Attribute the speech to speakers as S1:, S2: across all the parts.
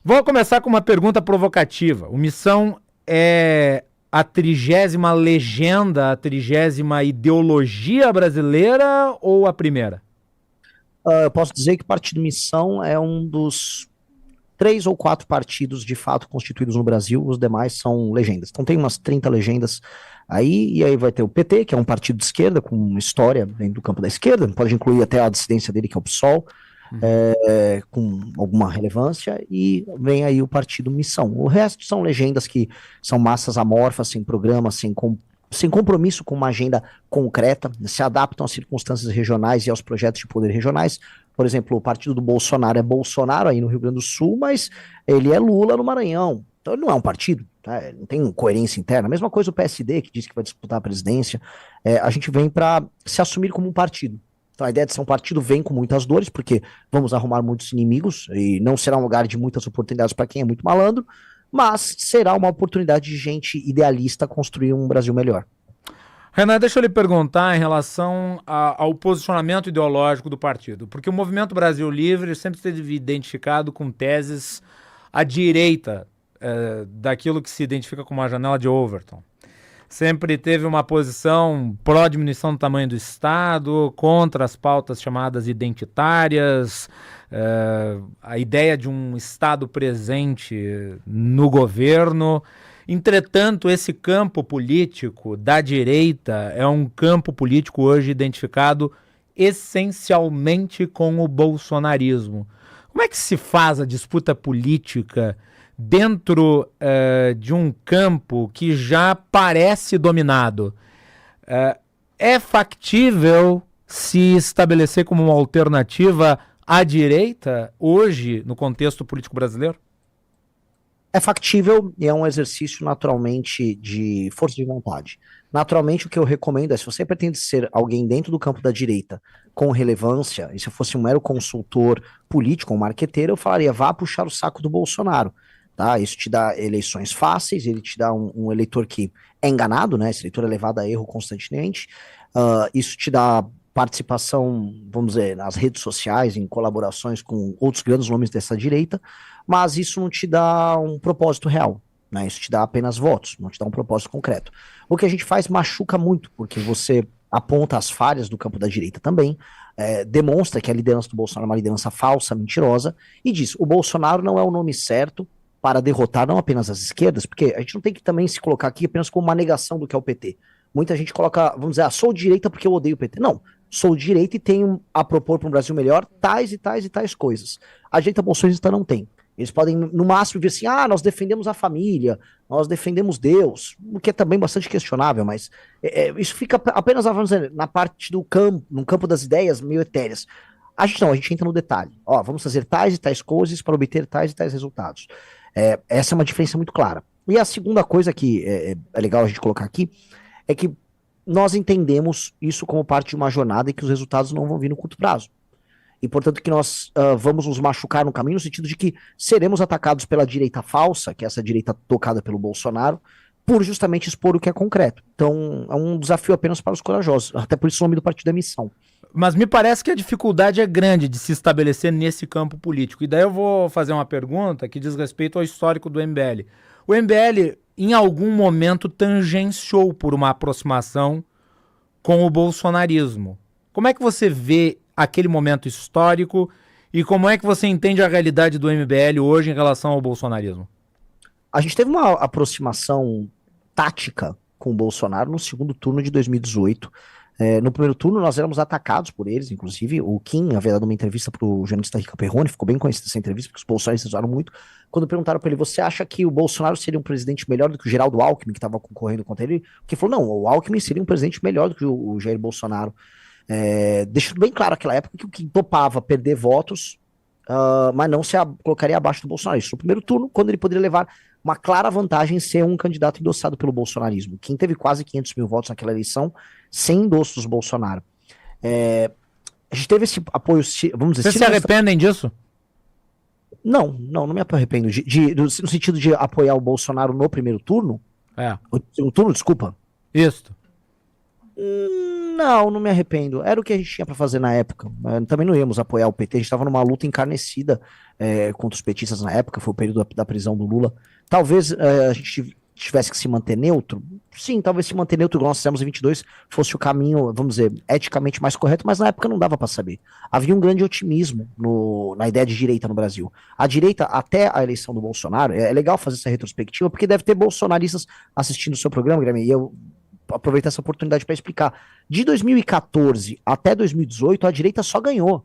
S1: Vou começar com uma pergunta provocativa. O Missão é a 30ª legenda, a 30ª ideologia brasileira ou a primeira?
S2: Eu posso dizer que o Partido Missão é um dos 3 ou 4 partidos de fato constituídos no Brasil, os demais são legendas. Então tem umas 30 legendas aí, e aí vai ter o PT, que é um partido de esquerda, com uma história dentro do campo da esquerda, pode incluir até a dissidência dele, que é o PSOL,
S1: Uhum.
S2: com alguma relevância, e vem aí o Partido Missão. O resto são legendas que são massas amorfas, sem programa, sem compromisso com uma agenda concreta, se adaptam às circunstâncias regionais e aos projetos de poder regionais. Por exemplo, o partido do Bolsonaro é Bolsonaro aí no Rio Grande do Sul, mas ele é Lula no Maranhão. Então ele não é um partido, tá? Não tem coerência interna. A mesma coisa o PSD, que diz que vai disputar a presidência. A gente vem para se assumir como um partido. Então a ideia de ser um partido vem com muitas dores, porque vamos arrumar muitos inimigos e não será um lugar de muitas oportunidades para quem é muito malandro, mas será uma oportunidade de gente idealista construir um Brasil melhor.
S1: Renan, deixa eu lhe perguntar em relação ao posicionamento ideológico do partido, porque o Movimento Brasil Livre sempre esteve identificado com teses à direita daquilo que se identifica como a janela de Overton. Sempre teve uma posição pró-diminuição do tamanho do Estado, contra as pautas chamadas identitárias, a ideia de um Estado presente no governo. Entretanto, esse campo político da direita é um campo político hoje identificado essencialmente com o bolsonarismo. Como é que se faz a disputa política dentro de um campo que já parece dominado? É factível se estabelecer como uma alternativa à direita hoje no contexto político brasileiro?
S2: É factível e é um exercício naturalmente de força de vontade. Naturalmente, o que eu recomendo é, se você pretende ser alguém dentro do campo da direita com relevância, e se eu fosse um mero consultor político, um marqueteiro, eu falaria, vá puxar o saco do Bolsonaro, tá? Isso te dá eleições fáceis, ele te dá um eleitor que é enganado, né? Esse eleitor é levado a erro constantemente. Isso te dá participação, vamos dizer, nas redes sociais, em colaborações com outros grandes nomes dessa direita, mas isso não te dá um propósito real, né? Isso te dá apenas votos, não te dá um propósito concreto. O que a gente faz machuca muito, porque você aponta as falhas do campo da direita também, demonstra que a liderança do Bolsonaro é uma liderança falsa, mentirosa, e diz: o Bolsonaro não é o nome certo para derrotar não apenas as esquerdas, porque a gente não tem que também se colocar aqui apenas como uma negação do que é o PT. Muita gente coloca, vamos dizer, sou direita porque eu odeio o PT. Não, sou direita e tenho a propor para um Brasil melhor tais e tais e tais coisas. A direita bolsonarista não tem. Eles podem, no máximo, ver assim, nós defendemos a família, nós defendemos Deus, o que é também bastante questionável, mas isso fica apenas, vamos dizer, na parte do campo, no campo das ideias meio etéreas. A gente não, a gente entra no detalhe. Vamos fazer tais e tais coisas para obter tais e tais resultados. Essa é uma diferença muito clara. E a segunda coisa que é legal a gente colocar aqui é que nós entendemos isso como parte de uma jornada e que os resultados não vão vir no curto prazo. E, portanto, que nós vamos nos machucar no caminho, no sentido de que seremos atacados pela direita falsa, que é essa direita tocada pelo Bolsonaro, por justamente expor o que é concreto. Então, é um desafio apenas para os corajosos. Até por isso o nome do partido é Missão.
S1: Mas me parece que a dificuldade é grande de se estabelecer nesse campo político. E daí eu vou fazer uma pergunta que diz respeito ao histórico do MBL. O MBL, em algum momento, tangenciou por uma aproximação com o bolsonarismo. Como é que você vê aquele momento histórico e como é que você entende a realidade do MBL hoje em relação ao bolsonarismo?
S2: A gente teve uma aproximação tática com o Bolsonaro no segundo turno de 2018. No primeiro turno, nós éramos atacados por eles, inclusive o Kim havia dado uma entrevista para o jornalista Rica Perrone, ficou bem conhecida essa entrevista, porque os bolsonaristas usaram muito, quando perguntaram para ele, você acha que o Bolsonaro seria um presidente melhor do que o Geraldo Alckmin, que estava concorrendo contra ele? Porque falou, não, o Alckmin seria um presidente melhor do que o Jair Bolsonaro. Deixando bem claro naquela época que o Kim topava perder votos, mas não se colocaria abaixo do Bolsonaro. Isso no primeiro turno, quando ele poderia levar uma clara vantagem em ser um candidato endossado pelo bolsonarismo. Kim teve quase 500 mil votos naquela eleição, sem endosso dos Bolsonaro. A gente teve esse apoio, vamos dizer...
S1: Vocês se arrependem disso?
S2: Não, não me arrependo. No sentido de apoiar o Bolsonaro no primeiro turno? No segundo turno, desculpa.
S1: Isso.
S2: Não me arrependo. Era o que a gente tinha para fazer na época. Também não íamos apoiar o PT, a gente estava numa luta encarnecida contra os petistas na época, foi o período da prisão do Lula. Talvez a gente tivesse que se manter neutro. Sim, talvez se manter neutro, igual nós fizemos em 22, fosse o caminho, vamos dizer, eticamente mais correto, mas na época não dava para saber. Havia um grande otimismo na ideia de direita no Brasil. A direita, até a eleição do Bolsonaro, é legal fazer essa retrospectiva, porque deve ter bolsonaristas assistindo o seu programa, Guilherme, e eu aproveitar essa oportunidade para explicar. De 2014 até 2018, a direita só ganhou.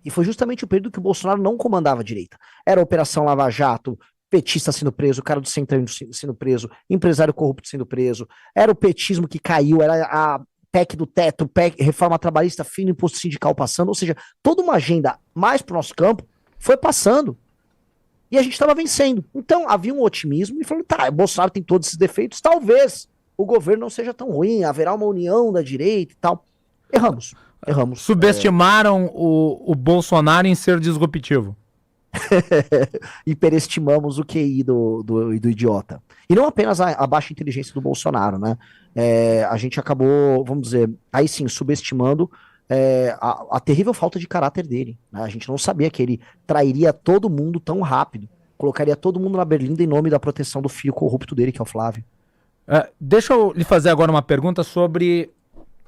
S2: E foi justamente o período que o Bolsonaro não comandava a direita. Era a Operação Lava Jato, petista sendo preso, o cara do Centrão sendo preso, empresário corrupto sendo preso, era o petismo que caiu, era a PEC do teto, PEC, reforma trabalhista, fim do imposto sindical passando, ou seja, toda uma agenda mais pro nosso campo foi passando. E a gente estava vencendo. Então havia um otimismo e falando, tá, o Bolsonaro tem todos esses defeitos, talvez o governo não seja tão ruim, haverá uma união da direita e tal. Erramos.
S1: Subestimaram o Bolsonaro em ser disruptivo.
S2: Hiperestimamos o QI do idiota. E não apenas a baixa inteligência do Bolsonaro, né? A gente acabou, vamos dizer, aí sim, subestimando a terrível falta de caráter dele, né? A gente não sabia que ele trairia todo mundo tão rápido, colocaria todo mundo na berlinda em nome da proteção do filho corrupto dele, que é o Flávio.
S1: Deixa eu lhe fazer agora uma pergunta sobre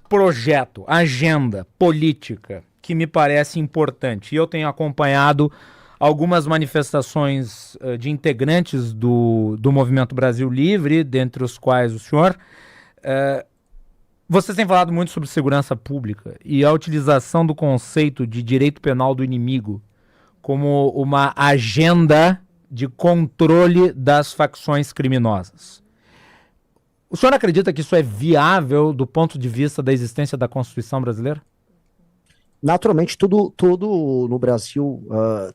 S1: projeto, agenda, política, que me parece importante. E eu tenho acompanhado algumas manifestações de integrantes do Movimento Brasil Livre, dentre os quais o senhor. Vocês têm falado muito sobre segurança pública e a utilização do conceito de direito penal do inimigo como uma agenda de controle das facções criminosas. O senhor acredita que isso é viável do ponto de vista da existência da Constituição brasileira?
S2: Naturalmente, tudo no Brasil,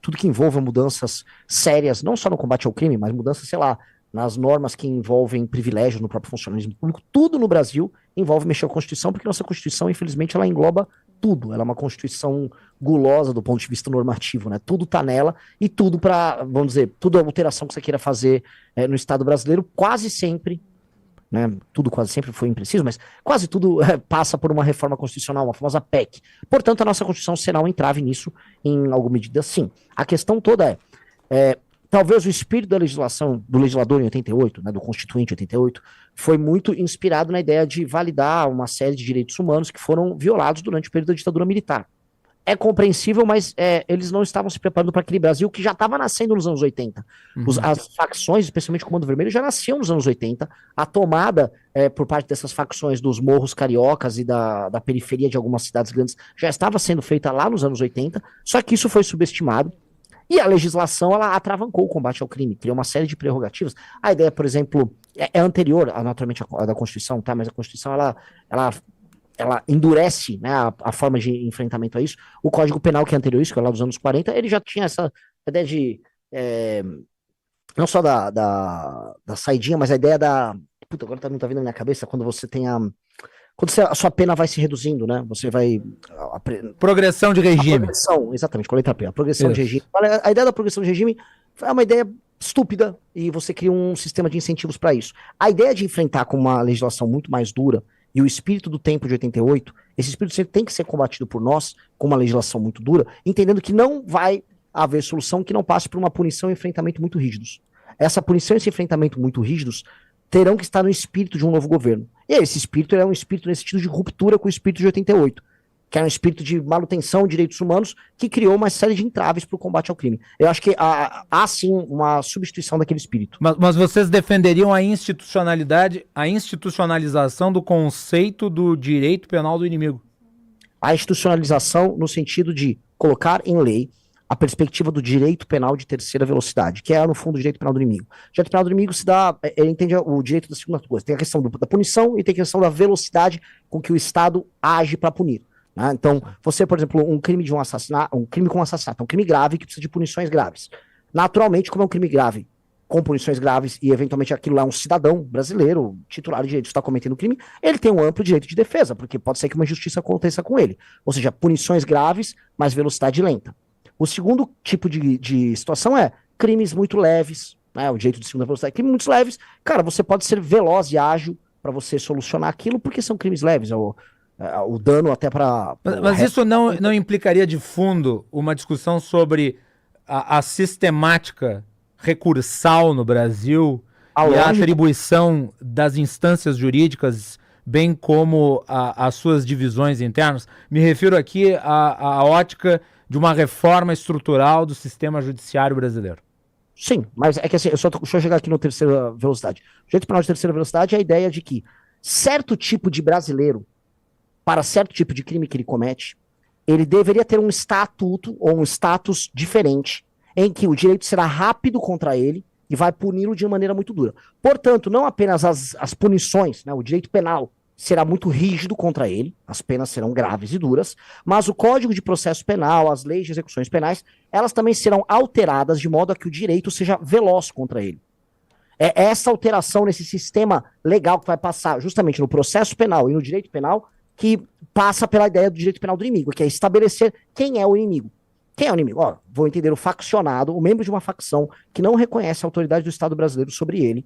S2: tudo que envolva mudanças sérias, não só no combate ao crime, mas mudanças, sei lá, nas normas que envolvem privilégios no próprio funcionalismo público, tudo no Brasil envolve mexer com a Constituição, porque nossa Constituição, infelizmente, ela engloba tudo. Ela é uma Constituição gulosa do ponto de vista normativo, né? Tudo tá nela e tudo para, vamos dizer, toda alteração que você queira fazer no Estado brasileiro, quase sempre, né? Tudo quase sempre foi impreciso, mas quase tudo passa por uma reforma constitucional, uma famosa PEC. Portanto, a nossa Constituição será um entrave nisso, em alguma medida, sim. A questão toda talvez o espírito da legislação, do legislador em 88, né, do Constituinte em 88, foi muito inspirado na ideia de validar uma série de direitos humanos que foram violados durante o período da ditadura militar. É compreensível, mas eles não estavam se preparando para aquele Brasil que já estava nascendo nos anos 80. As facções, especialmente o Comando Vermelho, já nasciam nos anos 80. A tomada por parte dessas facções dos morros cariocas e da periferia de algumas cidades grandes já estava sendo feita lá nos anos 80, só que isso foi subestimado. E a legislação, ela atravancou o combate ao crime, criou uma série de prerrogativas. A ideia, por exemplo, é anterior, naturalmente, à da Constituição, tá? Mas a Constituição, ela endurece, né, a forma de enfrentamento a isso. O Código Penal, que é anterior a isso, que é lá dos anos 40, ele já tinha essa ideia de, não só da saidinha, mas a ideia da... Puta, agora não tá vindo na minha cabeça, quando você tem a sua pena vai se reduzindo, né? Você vai...
S1: Progressão de regime.
S2: Progressão, exatamente, com a letra P. A progressão de regime. A ideia da progressão de regime é uma ideia estúpida e você cria um sistema de incentivos para isso. A ideia de enfrentar com uma legislação muito mais dura e o espírito do tempo de 88, esse espírito sempre tem que ser combatido por nós com uma legislação muito dura, entendendo que não vai haver solução que não passe por uma punição e enfrentamento muito rígidos. Essa punição e esse enfrentamento muito rígidos terão que estar no espírito de um novo governo. E esse espírito é um espírito nesse sentido de ruptura com o espírito de 88, que é um espírito de manutenção de direitos humanos que criou uma série de entraves para o combate ao crime. Eu acho que há sim uma substituição daquele espírito.
S1: Mas vocês defenderiam a institucionalidade, a institucionalização do conceito do direito penal do inimigo?
S2: A institucionalização no sentido de colocar em lei a perspectiva do direito penal de terceira velocidade, que é, no fundo, o direito penal do inimigo. O direito penal do inimigo se dá, ele entende o direito da segunda coisa. Tem a questão da punição e tem a questão da velocidade com que o Estado age para punir. Né? Então, você, por exemplo, um crime de um assassinato, um crime com assassinato, é um crime grave que precisa de punições graves. Naturalmente, como é um crime grave, com punições graves, e eventualmente aquilo é um cidadão brasileiro, titular de direito, está cometendo crime, ele tem um amplo direito de defesa, porque pode ser que uma injustiça aconteça com ele. Ou seja, punições graves, mas velocidade lenta. O segundo tipo de situação é crimes muito leves, né, o direito de segunda velocidade, crimes muito leves, cara, você pode ser veloz e ágil para você solucionar aquilo, porque são crimes leves, o dano até para...
S1: Mas isso não implicaria de fundo uma discussão sobre a sistemática recursal no Brasil
S2: A
S1: e a
S2: lógica-
S1: atribuição das instâncias jurídicas, bem como as suas divisões internas? Me refiro aqui à ótica de uma reforma estrutural do sistema judiciário brasileiro.
S2: Sim, mas é que assim, deixa eu chegar aqui no terceira velocidade. O direito penal de terceira velocidade é a ideia de que certo tipo de brasileiro, para certo tipo de crime que ele comete, ele deveria ter um estatuto ou um status diferente, em que o direito será rápido contra ele e vai puni-lo de uma maneira muito dura. Portanto, não apenas as punições, né, o direito penal será muito rígido contra ele, as penas serão graves e duras, mas o Código de Processo Penal, as leis de execuções penais, elas também serão alteradas de modo a que o direito seja veloz contra ele. É essa alteração nesse sistema legal que vai passar justamente no processo penal e no direito penal que passa pela ideia do direito penal do inimigo, que é estabelecer quem é o inimigo. Quem é o inimigo? Ó, vou entender o faccionado, o membro de uma facção que não reconhece a autoridade do Estado brasileiro sobre ele,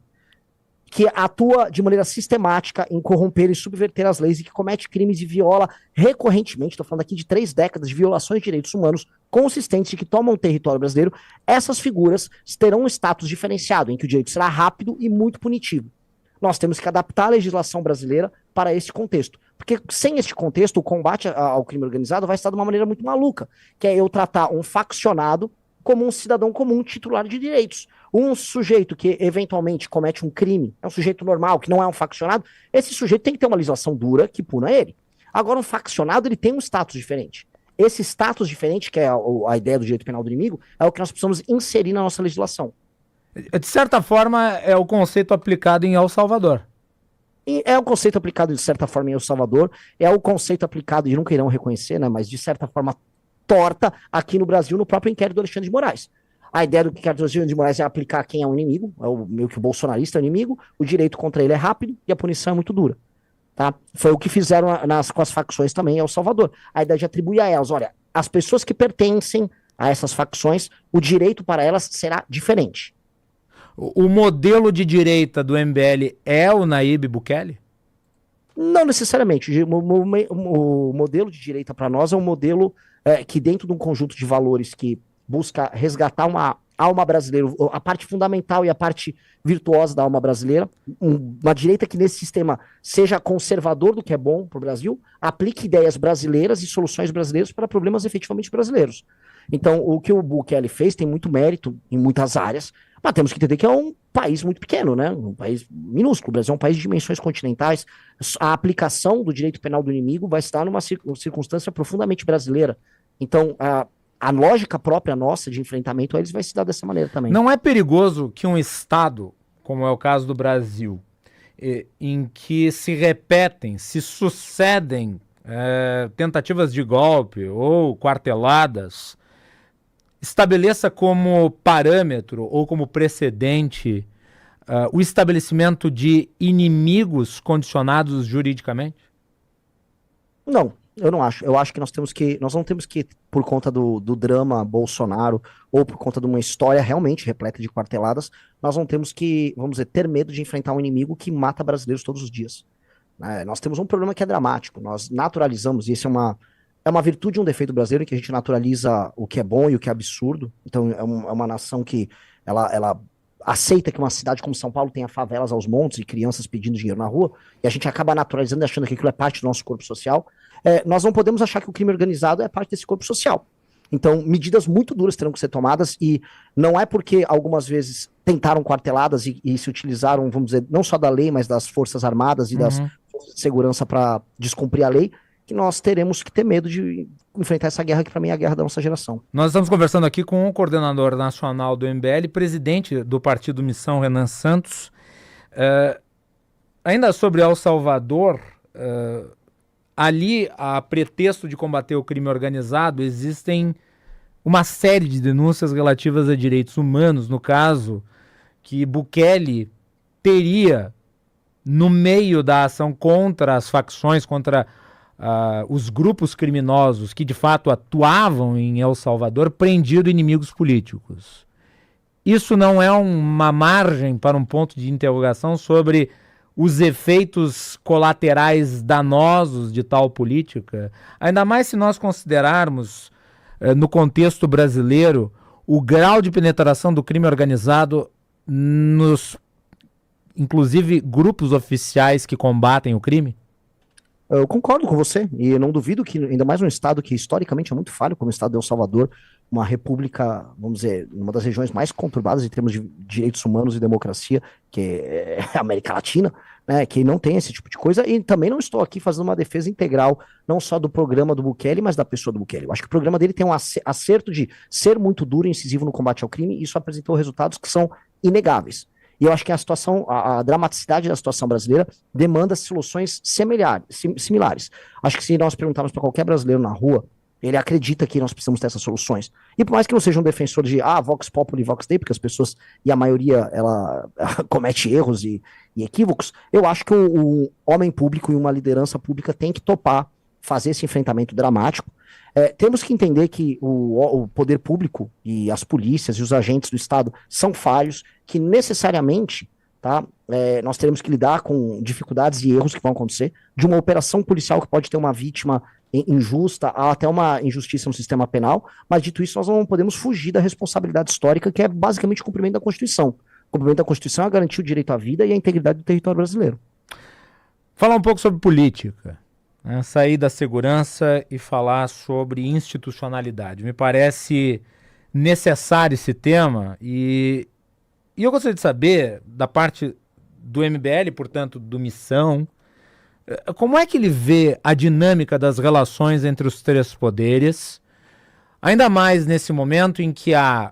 S2: que atua de maneira sistemática em corromper e subverter as leis e que comete crimes e viola recorrentemente, estou falando aqui de 3 décadas de violações de direitos humanos consistentes e que tomam o território brasileiro, essas figuras terão um status diferenciado, em que o direito será rápido e muito punitivo. Nós temos que adaptar a legislação brasileira para esse contexto. Porque sem este contexto, o combate ao crime organizado vai estar de uma maneira muito maluca, que é eu tratar um faccionado como um cidadão comum titular de direitos. Um sujeito que eventualmente comete um crime, é um sujeito normal, que não é um faccionado, esse sujeito tem que ter uma legislação dura que puna ele. Agora, um faccionado, ele tem um status diferente. Esse status diferente, que é a ideia do direito penal do inimigo, é o que nós precisamos inserir na nossa legislação.
S1: De certa forma, é o conceito aplicado em El Salvador.
S2: E é o conceito aplicado, de certa forma, em El Salvador, é o conceito aplicado, e nunca irão reconhecer, né, mas de certa forma torta aqui no Brasil, no próprio inquérito do Alexandre de Moraes. A ideia do inquérito do Alexandre de Moraes é aplicar quem é o inimigo, meio que o bolsonarista é o inimigo, o direito contra ele é rápido e a punição é muito dura. Tá? Foi o que fizeram com as facções também em El Salvador. A ideia de atribuir a elas, olha, as pessoas que pertencem a essas facções, o direito para elas será diferente.
S1: O modelo de direita do MBL é o Nayib Bukele?
S2: Não necessariamente. O modelo de direita para nós é um modelo que dentro de um conjunto de valores que busca resgatar uma alma brasileira, a parte fundamental e a parte virtuosa da alma brasileira, uma direita que nesse sistema seja conservador do que é bom para o Brasil, aplique ideias brasileiras e soluções brasileiras para problemas efetivamente brasileiros. Então, o que o Bukele fez tem muito mérito em muitas áreas, mas temos que entender que é um país muito pequeno, né? Um país minúsculo. O Brasil é um país de dimensões continentais. A aplicação do direito penal do inimigo vai estar numa circunstância profundamente brasileira. Então, a lógica própria nossa de enfrentamento a eles vai se dar dessa maneira também.
S1: Não é perigoso que um Estado, como é o caso do Brasil, em que se repetem, se sucedem tentativas de golpe ou quarteladas, estabeleça como parâmetro ou como precedente o estabelecimento de inimigos condicionados juridicamente?
S2: Não, eu não acho. Eu acho que nós não temos que, por conta do drama Bolsonaro, ou por conta de uma história realmente repleta de quarteladas, nós não temos que, vamos dizer, ter medo de enfrentar um inimigo que mata brasileiros todos os dias. Nós temos um problema que é dramático. Nós naturalizamos, e isso é uma virtude e um defeito brasileiro, que a gente naturaliza o que é bom e o que é absurdo. Então é uma nação que ela aceita que uma cidade como São Paulo tenha favelas aos montes e crianças pedindo dinheiro na rua, e a gente acaba naturalizando e achando que aquilo é parte do nosso corpo social. Nós não podemos achar que o crime organizado é parte desse corpo social. Então, medidas muito duras terão que ser tomadas, e não é porque algumas vezes tentaram quarteladas e se utilizaram, vamos dizer, não só da lei, mas das forças armadas e das forças de segurança para descumprir a lei, que nós teremos que ter medo de enfrentar essa guerra, que para mim é a guerra da nossa geração.
S1: Nós estamos conversando aqui com o coordenador nacional do MBL, presidente do Partido Missão, Renan Santos. Ainda sobre El Salvador, ali, a pretexto de combater o crime organizado, existem uma série de denúncias relativas a direitos humanos, no caso que Bukele teria, no meio da ação contra as facções, contra os grupos criminosos que de fato atuavam em El Salvador, prendido inimigos políticos. Isso não é uma margem para um ponto de interrogação sobre os efeitos colaterais danosos de tal política? Ainda mais se nós considerarmos, no contexto brasileiro, o grau de penetração do crime organizado nos, inclusive, grupos oficiais que combatem o crime?
S2: Eu concordo com você, e eu não duvido que, ainda mais um estado que historicamente é muito falho, como o estado de El Salvador, uma república, vamos dizer, uma das regiões mais conturbadas em termos de direitos humanos e democracia, que é a América Latina, né, que não tem esse tipo de coisa, e também não estou aqui fazendo uma defesa integral, não só do programa do Bukele, mas da pessoa do Bukele. Eu acho que o programa dele tem um acerto de ser muito duro e incisivo no combate ao crime, e isso apresentou resultados que são inegáveis. E eu acho que a situação, a dramaticidade da situação brasileira demanda soluções similares. Acho que se nós perguntarmos para qualquer brasileiro na rua, ele acredita que nós precisamos ter essas soluções. E por mais que não seja um defensor de Vox Populi, Vox Dei, porque as pessoas, e a maioria, ela comete erros e equívocos, eu acho que o homem público e uma liderança pública tem que topar fazer esse enfrentamento dramático. Temos que entender que o poder público e as polícias e os agentes do Estado são falhos, que necessariamente, tá, nós teremos que lidar com dificuldades e erros que vão acontecer, de uma operação policial que pode ter uma vítima injusta, até uma injustiça no sistema penal, mas dito isso, nós não podemos fugir da responsabilidade histórica, que é basicamente o cumprimento da Constituição. O cumprimento da Constituição é garantir o direito à vida e a integridade do território brasileiro.
S1: Falar um pouco sobre política. Sair da segurança e falar sobre institucionalidade. Me parece necessário esse tema e eu gostaria de saber, da parte do MBL, portanto, do Missão, como é que ele vê a dinâmica das relações entre os três poderes, ainda mais nesse momento em que há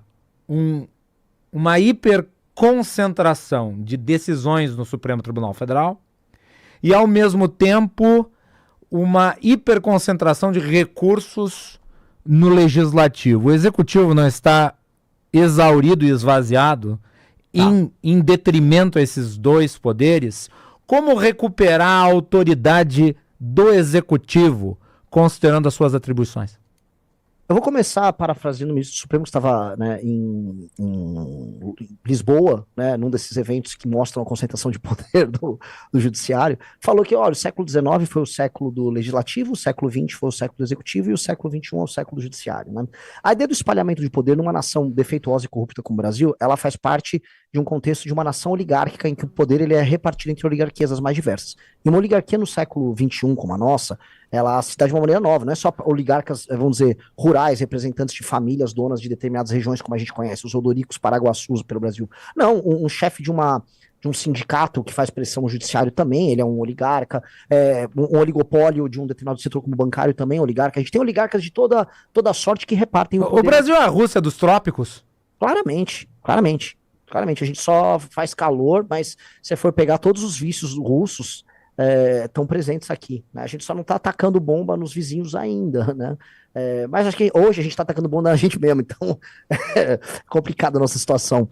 S1: uma hiperconcentração de decisões no Supremo Tribunal Federal e, ao mesmo tempo, uma hiperconcentração de recursos no legislativo. O executivo não está exaurido e esvaziado em detrimento a esses dois poderes? Como recuperar a autoridade do executivo, considerando as suas atribuições?
S2: Eu vou começar parafraseando o ministro Supremo, que estava, né, em Lisboa, né, num desses eventos que mostram a concentração de poder do judiciário, falou que, olha, o século XIX foi o século do legislativo, o século XX foi o século do executivo e o século XXI é o século do judiciário. Né? A ideia do espalhamento de poder numa nação defeituosa e corrupta como o Brasil, ela faz parte de um contexto de uma nação oligárquica em que o poder ele é repartido entre oligarquias as mais diversas. E uma oligarquia no século XXI, como a nossa, ela se dá de uma maneira nova, não é só oligarcas, vamos dizer, rurais, representantes de famílias donas de determinadas regiões, como a gente conhece, os odoricos paraguaçus pelo Brasil. Não, um chefe de um sindicato que faz pressão no judiciário também, ele é um oligarca, um oligopólio de um determinado setor como bancário também é oligarca. A gente tem oligarcas de toda sorte que repartem o poder.
S1: O Brasil é a Rússia dos trópicos?
S2: Claramente. A gente só faz calor, mas se você for pegar todos os vícios russos, estão presentes aqui. Né? A gente só não está atacando bomba nos vizinhos ainda, né? Mas acho que hoje a gente está atacando bomba na gente mesmo, então é complicada a nossa situação.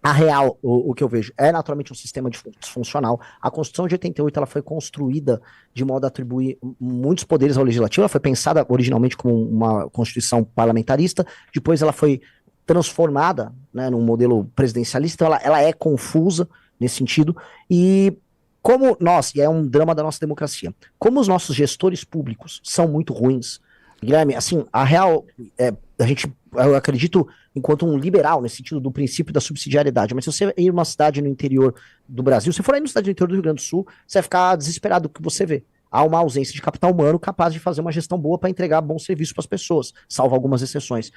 S2: A real, o que eu vejo, é naturalmente um sistema disfuncional. A Constituição de 88 ela foi construída de modo a atribuir muitos poderes ao legislativo. Ela foi pensada originalmente como uma Constituição parlamentarista, depois ela foi transformada, né, num modelo presidencialista, então ela é confusa nesse sentido, e como nós, e é um drama da nossa democracia, como os nossos gestores públicos são muito ruins, Guilherme, assim, a real, eu acredito, enquanto um liberal, nesse sentido do princípio da subsidiariedade, mas se você ir numa cidade no interior do Brasil, se for aí numa cidade no interior do Rio Grande do Sul, você vai ficar desesperado do que você vê. Há uma ausência de capital humano capaz de fazer uma gestão boa para entregar bom serviço para as pessoas, salvo algumas exceções.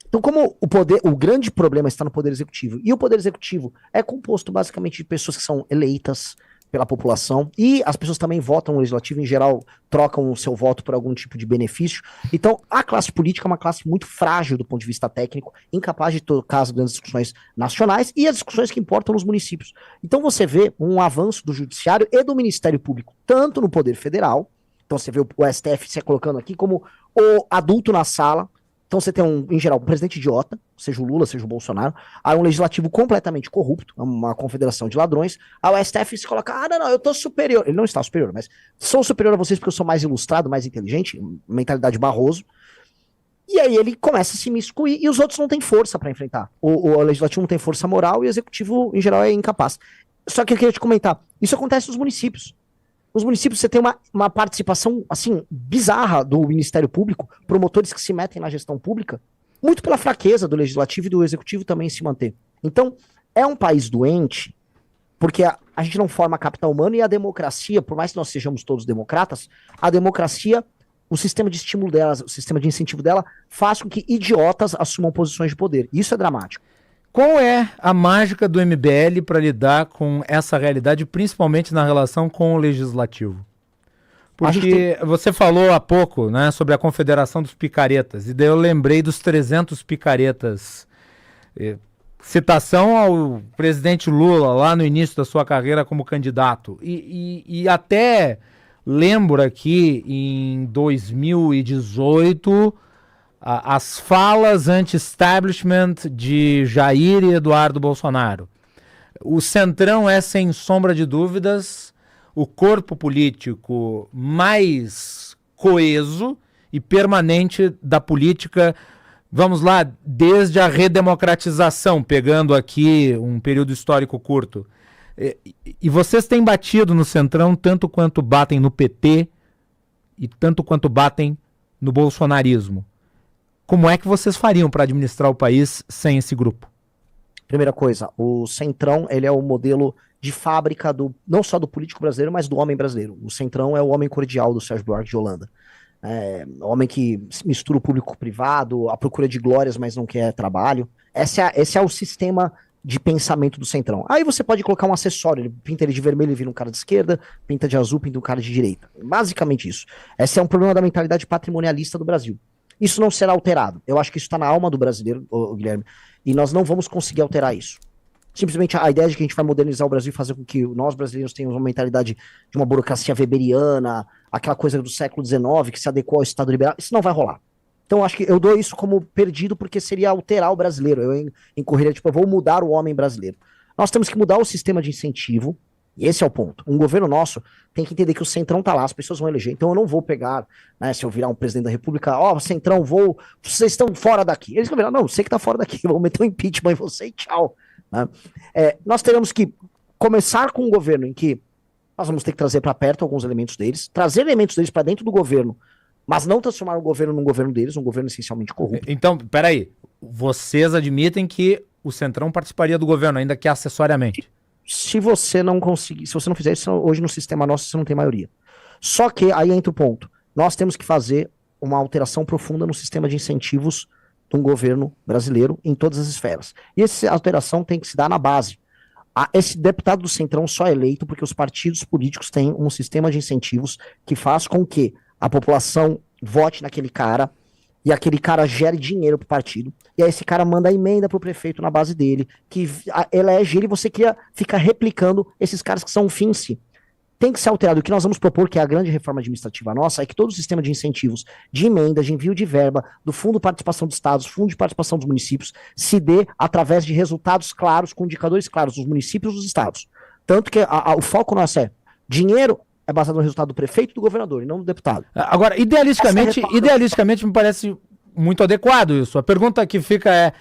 S2: Então, como o grande problema está no Poder Executivo, e o Poder Executivo é composto basicamente de pessoas que são eleitas pela população, e as pessoas também votam no Legislativo, em geral, trocam o seu voto por algum tipo de benefício. Então, a classe política é uma classe muito frágil do ponto de vista técnico, incapaz de tocar as grandes discussões nacionais e as discussões que importam nos municípios. Então, você vê um avanço do Judiciário e do Ministério Público, tanto no Poder Federal, então você vê o STF se colocando aqui como o adulto na sala. Então você tem, em geral, um presidente idiota, seja o Lula, seja o Bolsonaro, há um legislativo completamente corrupto, uma confederação de ladrões, aí o STF se coloca, não, eu tô superior. Ele não está superior, mas sou superior a vocês porque eu sou mais ilustrado, mais inteligente, mentalidade Barroso. E aí ele começa a se imiscuir e os outros não têm força para enfrentar. O legislativo não tem força moral e o executivo, em geral, é incapaz. Só que eu queria te comentar, isso acontece nos municípios. Nos municípios você tem uma participação, assim, bizarra do Ministério Público, promotores que se metem na gestão pública. muito pela fraqueza do legislativo e do executivo também se manter. Então, é um país doente, porque a gente não forma capital humano e a democracia, por mais que nós sejamos todos democratas, a democracia, o sistema de estímulo dela, o sistema de incentivo dela, faz com que idiotas assumam posições de poder. Isso é dramático.
S1: Qual é a mágica do MBL para lidar com essa realidade, principalmente na relação com o legislativo? Porque você falou há pouco, né, sobre a Confederação dos Picaretas, e daí eu lembrei dos 300 picaretas. Citação ao presidente Lula lá no início da sua carreira como candidato. E até lembro aqui em 2018 as falas anti-establishment de Jair e Eduardo Bolsonaro. O Centrão é, sem sombra de dúvidas, o corpo político mais coeso e permanente da política, vamos lá, desde a redemocratização, pegando aqui um período histórico curto. E vocês têm batido no Centrão tanto quanto batem no PT e tanto quanto batem no bolsonarismo. Como é que vocês fariam para administrar o país sem esse grupo?
S2: Primeira coisa, o Centrão, ele é o modelo de fábrica não só do político brasileiro, mas do homem brasileiro. O Centrão é o homem cordial do Sérgio Buarque de Holanda. Homem que mistura o público com o privado, a procura de glórias, mas não quer trabalho. Esse é o sistema de pensamento do Centrão. Aí você pode colocar um acessório, ele pinta ele de vermelho, ele vira um cara de esquerda, pinta de azul, pinta um cara de direita. Basicamente isso. Esse é um problema da mentalidade patrimonialista do Brasil. Isso não será alterado. Eu acho que isso está na alma do brasileiro, Guilherme, e nós não vamos conseguir alterar isso. Simplesmente a ideia de que a gente vai modernizar o Brasil e fazer com que nós brasileiros tenhamos uma mentalidade de uma burocracia weberiana, aquela coisa do século XIX que se adequou ao Estado liberal, isso não vai rolar. Então acho que eu dou isso como perdido porque seria alterar o brasileiro. Eu incorreria, tipo, eu vou mudar o homem brasileiro. Nós temos que mudar o sistema de incentivo, e esse é o ponto. Um governo nosso tem que entender que o Centrão tá lá, as pessoas vão eleger. Então eu não vou pegar, né, se eu virar um presidente da República, Centrão, vocês estão fora daqui. Eles vão virar, não, você que tá fora daqui, vou meter um impeachment em você e tchau. Né? Nós teremos que começar com um governo em que nós vamos ter que trazer para perto alguns elementos deles, trazer elementos deles para dentro do governo, mas não transformar o governo num governo deles, um governo essencialmente corrupto.
S1: Então, peraí, vocês admitem que o Centrão participaria do governo, ainda que acessoriamente?
S2: Se você não conseguir, se você não fizer isso hoje no sistema nosso, você não tem maioria. Só que aí entra o ponto. Nós temos que fazer uma alteração profunda no sistema de incentivos de um governo brasileiro em todas as esferas. E essa alteração tem que se dar na base. Esse deputado do Centrão só é eleito porque os partidos políticos têm um sistema de incentivos que faz com que a população vote naquele cara e aquele cara gere dinheiro pro partido, e aí esse cara manda emenda pro prefeito na base dele, que elege ele, e você fica replicando esses caras que são um fim em si. Tem que ser alterado. O que nós vamos propor, que é a grande reforma administrativa nossa, é que todo o sistema de incentivos, de emenda, de envio de verba, do Fundo de Participação dos Estados, Fundo de Participação dos Municípios, se dê através de resultados claros, com indicadores claros dos municípios e dos estados. Tanto que o foco nosso é dinheiro é baseado no resultado do prefeito e do governador, e não do deputado.
S1: Agora, idealisticamente me parece muito adequado isso. A pergunta que fica é: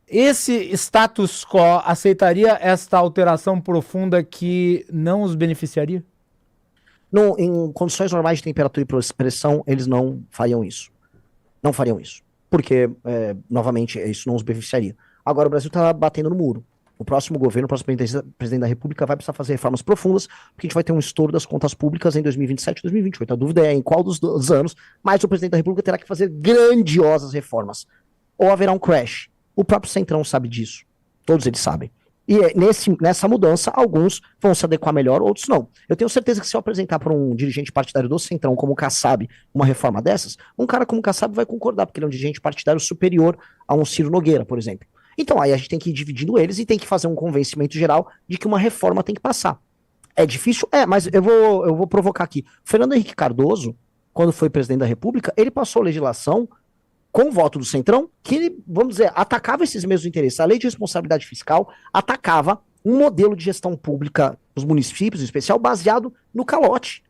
S1: esse status quo aceitaria esta alteração profunda que não os beneficiaria?
S2: Não, em condições normais de temperatura e pressão, eles não fariam isso. Não fariam isso. Porque, novamente, isso não os beneficiaria. Agora, o Brasil está batendo no muro. O próximo governo, o próximo presidente da República vai precisar fazer reformas profundas, porque a gente vai ter um estouro das contas públicas em 2027 e 2028. A dúvida é em qual dos anos, mas o presidente da República terá que fazer grandiosas reformas. Ou haverá um crash. O próprio Centrão sabe disso. Todos eles sabem. E nessa mudança, alguns vão se adequar melhor, outros não. Eu tenho certeza que se eu apresentar para um dirigente partidário do Centrão, como o Kassab, uma reforma dessas, um cara como o Kassab vai concordar, porque ele é um dirigente partidário superior a um Ciro Nogueira, por exemplo. Então aí a gente tem que ir dividindo eles e tem que fazer um convencimento geral de que uma reforma tem que passar. É difícil? Mas eu vou provocar aqui. Fernando Henrique Cardoso, quando foi presidente da República, ele passou legislação com o voto do Centrão, que, vamos dizer, atacava esses mesmos interesses. A lei de responsabilidade fiscal atacava um modelo de gestão pública dos municípios, em especial, baseado no calote.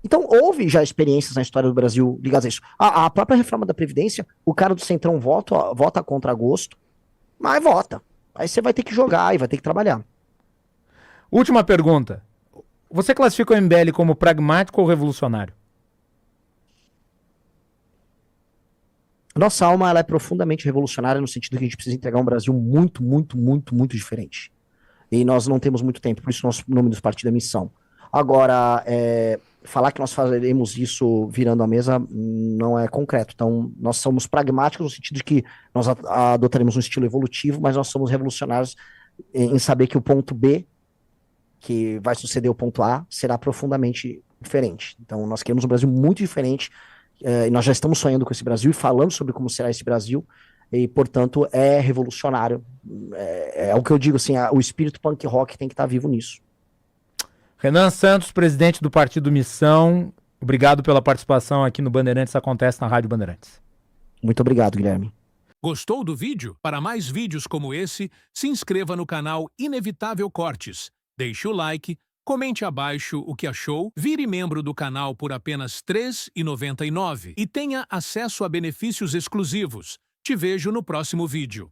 S2: Então, houve já experiências na história do Brasil ligadas a isso. A própria reforma da Previdência, o cara do Centrão vota contra gosto, mas vota. Aí você vai ter que jogar e vai ter que trabalhar.
S1: Última pergunta. Você classifica o MBL como pragmático ou revolucionário?
S2: Nossa alma ela é profundamente revolucionária no sentido que a gente precisa entregar um Brasil muito, muito, muito, muito diferente. E nós não temos muito tempo, por isso nosso nome do partido é Missão. Agora, falar que nós faremos isso virando a mesa não é concreto. Então, nós somos pragmáticos no sentido de que nós adotaremos um estilo evolutivo, mas nós somos revolucionários em saber que o ponto B, que vai suceder o ponto A, será profundamente diferente. Então, nós queremos um Brasil muito diferente, e nós já estamos sonhando com esse Brasil e falando sobre como será esse Brasil, e, portanto, é revolucionário. É o que eu digo, assim, o espírito punk rock tem que estar vivo nisso.
S1: Renan Santos, presidente do Partido Missão, obrigado pela participação aqui no Bandeirantes Acontece na Rádio Bandeirantes.
S2: Muito obrigado, Guilherme.
S3: Gostou do vídeo? Para mais vídeos como esse, se inscreva no canal Inevitável Cortes, deixe o like, comente abaixo o que achou, vire membro do canal por apenas R$ 3,99 e tenha acesso a benefícios exclusivos. Te vejo no próximo vídeo.